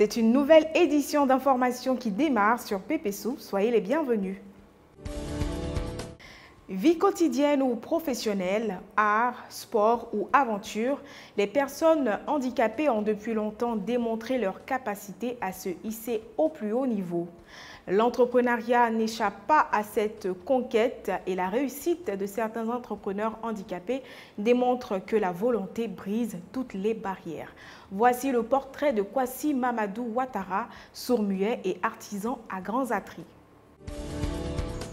C'est une nouvelle édition d'information qui démarre sur Pépé-Soup. Soyez les bienvenus. Vie quotidienne ou professionnelle, art, sport ou aventure, les personnes handicapées ont depuis longtemps démontré leur capacité à se hisser au plus haut niveau. L'entrepreneuriat n'échappe pas à cette conquête et la réussite de certains entrepreneurs handicapés démontre que la volonté brise toutes les barrières. Voici le portrait de Kwasi Mamadou Ouattara, sourd-muet et artisan à Grands Atris.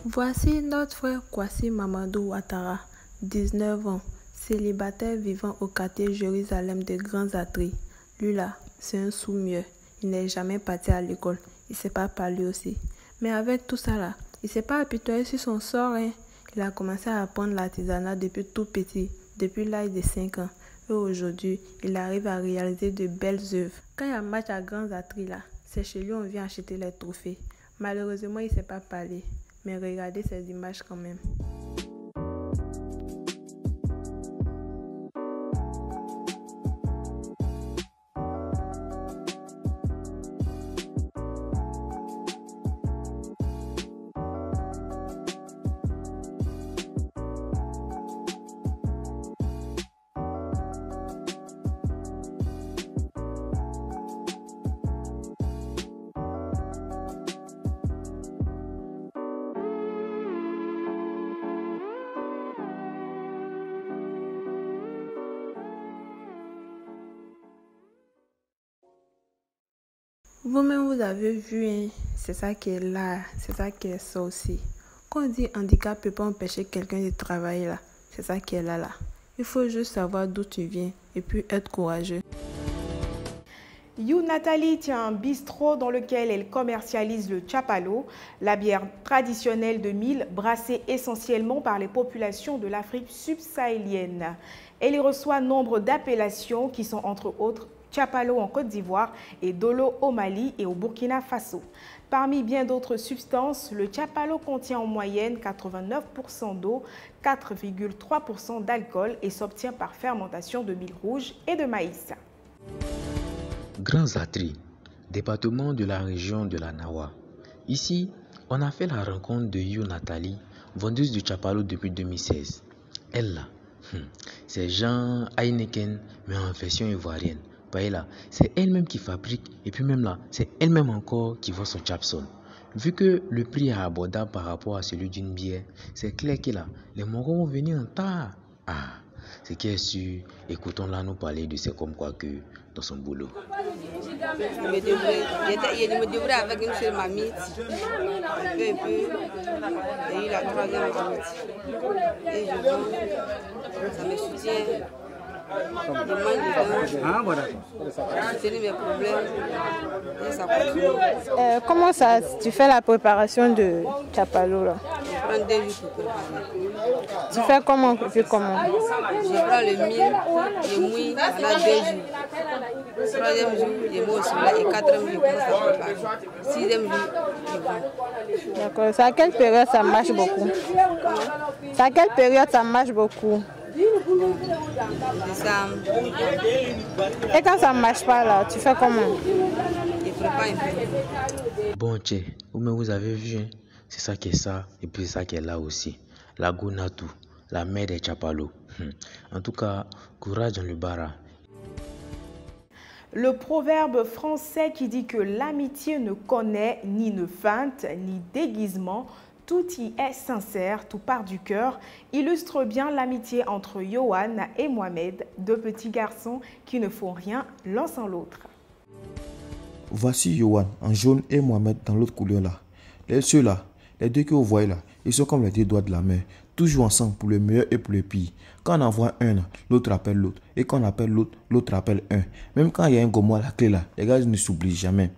Voici notre frère Kwasi Mamadou Ouattara, 19 ans, célibataire vivant au quartier Jérusalem de Grands Atris. Lui là, c'est un sourd-muet. Il n'est jamais parti à l'école. Il ne sait pas parler aussi. Mais avec tout ça là, il ne s'est pas apitoyé sur son sort. Il a commencé à apprendre l'artisanat depuis tout petit, depuis l'âge de 5 ans. Et aujourd'hui, il arrive à réaliser de belles œuvres. Quand il y a un match à Grands Atris là, c'est chez lui on vient acheter les trophées. Malheureusement, il ne sait pas parler. Mais regardez ces images quand même. Vous-même, vous avez vu, c'est ça qui est là, c'est ça qui est ça aussi. Quand on dit handicap ne peut pas empêcher quelqu'un de travailler là, c'est ça qui est là. Il faut juste savoir d'où tu viens et puis être courageux. You Nathalie tient un bistrot dans lequel elle commercialise le tchapalo, la bière traditionnelle de Mille brassée essentiellement par les populations de l'Afrique subsahélienne. Elle y reçoit nombre d'appellations qui sont entre autres tchapalo en Côte d'Ivoire et dolo au Mali et au Burkina Faso. Parmi bien d'autres substances, le tchapalo contient en moyenne 89% d'eau, 4,3% d'alcool et s'obtient par fermentation de mil rouge et de maïs. Grands Atris, département de la région de la Nawa. Ici, on a fait la rencontre de You Nathalie, vendeuse du tchapalo depuis 2016. Elle là, c'est Jean Heineken, mais en version ivoirienne. Voyez là, c'est elle-même qui fabrique et puis même là, c'est elle-même encore qui vend son chapson. Vu que le prix est abordable par rapport à celui d'une bière, c'est clair que là, les Moraux vont venir en tas. Ce qui est sûr, écoutons-la nous parler de c'est comme quoi que dans son boulot. Je me débrouille avec une seule mamie, un peu, et eu la troisième mamie. Et je vends, ça me soutient. Mes problèmes, et ça continue. Comment ça, tu fais la préparation de tchapalo là? Je prends 2 jours pour préparer. Tu fais comment? Tu fais comment? Je prends le mil, je mouille pendant 2 jours. Le 3e jour, je mouille aussi là, et 4e jour, je commence à préparer. 6e jour, je vends. D'accord. C'est à quelle période ça marche beaucoup? C'est à quelle période ça marche beaucoup? Décembre. Et quand ça ne marche pas là, tu fais comment? Je prépare un peu. Bon, tiens, vous avez vu, c'est ça qui est ça, et puis c'est ça qui est là aussi. La Gounatu, la mère des tchapalos. En tout cas, courage dans le bara. Le proverbe français qui dit que l'amitié ne connaît ni ne feinte, ni déguisement, tout y est sincère, tout part du cœur, illustre bien l'amitié entre Yohan et Mohamed, 2 petits garçons qui ne font rien l'un sans l'autre. Voici Yohan en jaune et Mohamed dans l'autre couleur là. Ceux-là, les 2 que vous voyez là, ils sont comme les 2 doigts de la main, toujours ensemble pour le meilleur et pour le pire. Quand on envoie un, l'autre appelle l'autre. Et quand on appelle l'autre, l'autre appelle un. Même quand il y a un gomo à la clé là, les gars ne s'oublient jamais.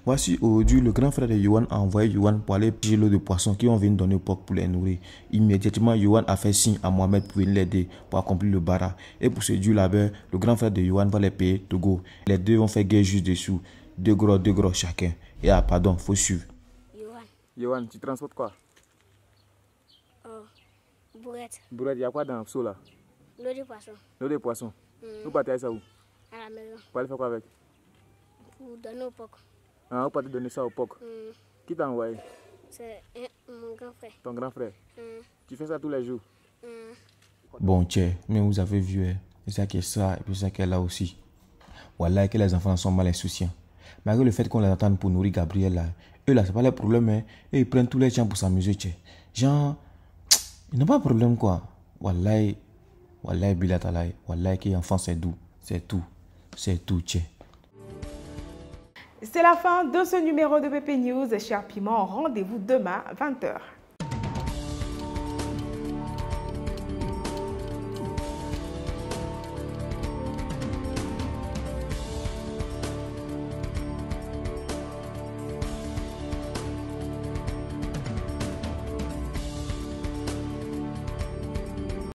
Voici aujourd'hui, le grand frère de Yohan a envoyé Yohan pour aller piger l'eau de poissons qui ont venu donner au porc pour les nourrir. Immédiatement, Yohan a fait signe à Mohamed pour venir l'aider pour accomplir le bara. Et pour ce dur labeur, le grand frère de Yohan va les payer Togo. Les 2 vont faire guerre juste dessous. 2 gros chacun. Et pardon, faut suivre. Yohan, tu transportes quoi? Bourrette. Bourrette, il y a quoi dans le seau là? L'eau de poisson. L'eau de poisson. Vous partez avec ça où? À la maison. Vous allez faire quoi avec? pour donner au POC. Ah, on peut te donner ça au POC. Qui t'a envoyé? C'est mon grand frère. Ton grand frère? Tu fais ça tous les jours? Bon, tiens, mais vous avez vu, hein, c'est ça qui est ça, et puis ça qui est là aussi. Voilà que les enfants sont mal insouciants. Malgré le fait qu'on les attende pour nourrir Gabriel, là, eux, là, c'est pas leur problème, hein. Et ils prennent tous les gens pour s'amuser, tiens. Genre, ils n'ont pas de problème, quoi. Wallahi, bilatalai, wallahi, que enfant, c'est doux. C'est tout, tiens. C'est la fin de ce numéro de BP News. Chers Piment, rendez-vous demain à 20h.